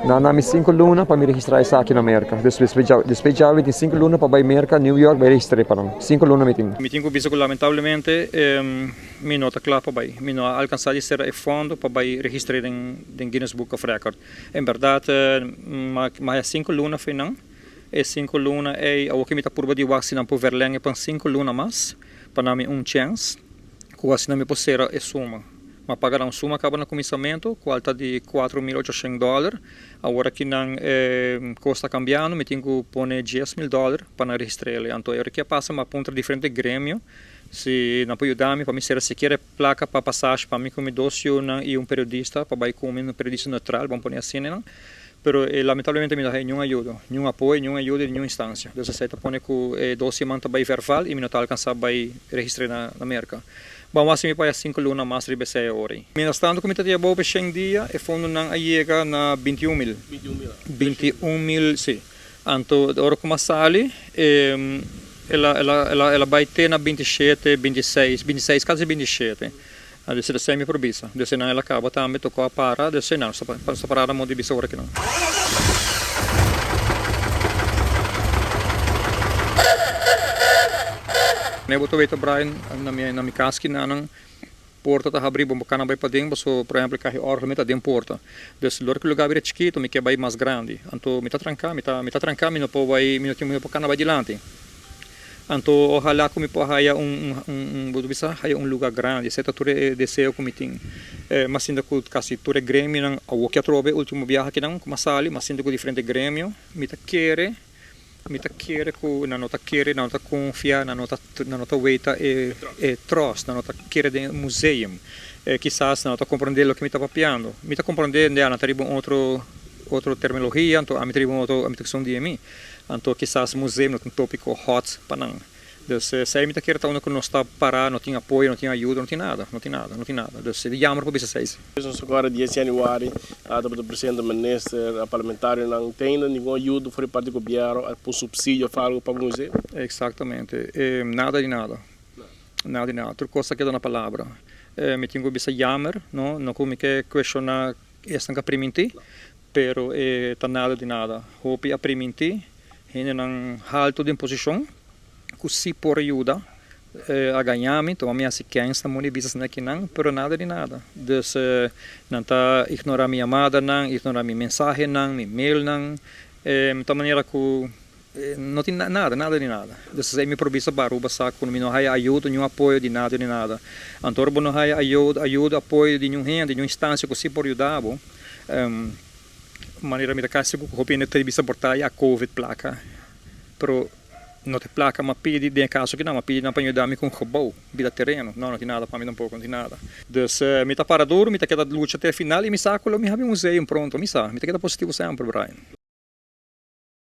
Na nami 5 luna para me registrar isso aqui na América. Despejava de 5 luna para América, New York, vai registrar para não. 5 luna meeting. Meeting com bicho lamentavelmente me nota claro para vai. Me não alcançar de ser fundo para vai registrar em Guinness Book of Record. Em verdade, mas 5 luna foi não. E 5 luna é o que me está por de vacina por verlengue para 5 luna mais para nami chance. Com a me posera e suma. Mas pagará suma acaba no comissamento, com alta de $4.800. Agora que não custa cambiando, me tenho que pôr $10.000 para registrar ele. Então, eu que passa uma ponta diferente grêmio. Se não pode ajudar-me, para mim ser sequer placa para passagem, para mim como docio e periodista, para vai com um periodista neutral, vamos pôr assim, não? Pero lamentavelmente me dá nenhuma ajuda, nenhum apoio, nenhuma ajuda de nenhuma instância. Então, você está pondo que doce manta vai verbal e me não está alcançando vai registrar na América. Bom, assim me vai 5 luna mais de BC hora. Mientras tanto, como está boa para dia, e fundo não chega na 21.000. 21.000, sim. Então, agora como sale, ela vai ter na 27, 26, quase 27. Adesso è semi-provvisa, adesso non è la cava, também tocou a para, adesso não, sta parada mo di bisa ora che non. Ne boto veto Brian na minha casca na porta tá abrir bom bacana vai para dentro, so por exemplo carro orçamento dentro porta. Desse lugar que o lugar é chiquito, me quer vai mais grande. Então me tá trancar, me tá trancar, me não pode vai, me não tem bacana vai dilante. Então, ojalá que me possa haja lugar grande, esse é desejo que me tem. Mas ainda que quase todo grêmio, o que eu trouxe último viagem aqui não, como sali, mas ainda que diferente grêmio, me tá querer que não tá querer, não tá confiar, não tá weita e trust, não tá querer de museu. Quizás não tá compreendendo o que me tá papiando, me tá compreendendo, não tá ribando outra terminologia, então a me tribo outra questão de mim. Então, quizás o museu não tem tópico hot para não. Então, se a gente quer estar onde não está parado, não tem apoio, não tem ajuda, não tem nada. Então, se jammer para isso seis. Agora, dia de janeiro, o presidente ministro, a parlamentar, não tem nenhuma ajuda por parte do governo, por subsídio, para o museu? Exatamente. Nada de nada. Nada de nada. Outra coisa que dá na palavra. Me tenho que jammer, não como que questionar essa que permitir, pero tá nada de nada. Hope a permitir. Ainda não alto de posição, que se por ajuda a ganhar-me, então a minha sequência não é business aqui não, pero nada de nada. Então, não está ignorar minha amada não, ignorar minha mensagem não, minha e-mail não, de maneira que não tem nada de nada. Então, me provisa baruba saco, não há ajuda, nenhum apoio de nada. Então, não há ajuda, apoio de nenhuma instância que se por ajudar, maneira me casa que hopi ne televisão portar a covid placa pero não te placa mas pedi de caso que não mas pedi na para ajudar me com robô vida terreno não tem nada para mim tampouco não tem nada dus me tá para duro me tá queda luta até final e me saco me have um museu pronto me tá queda positivo sempre Brian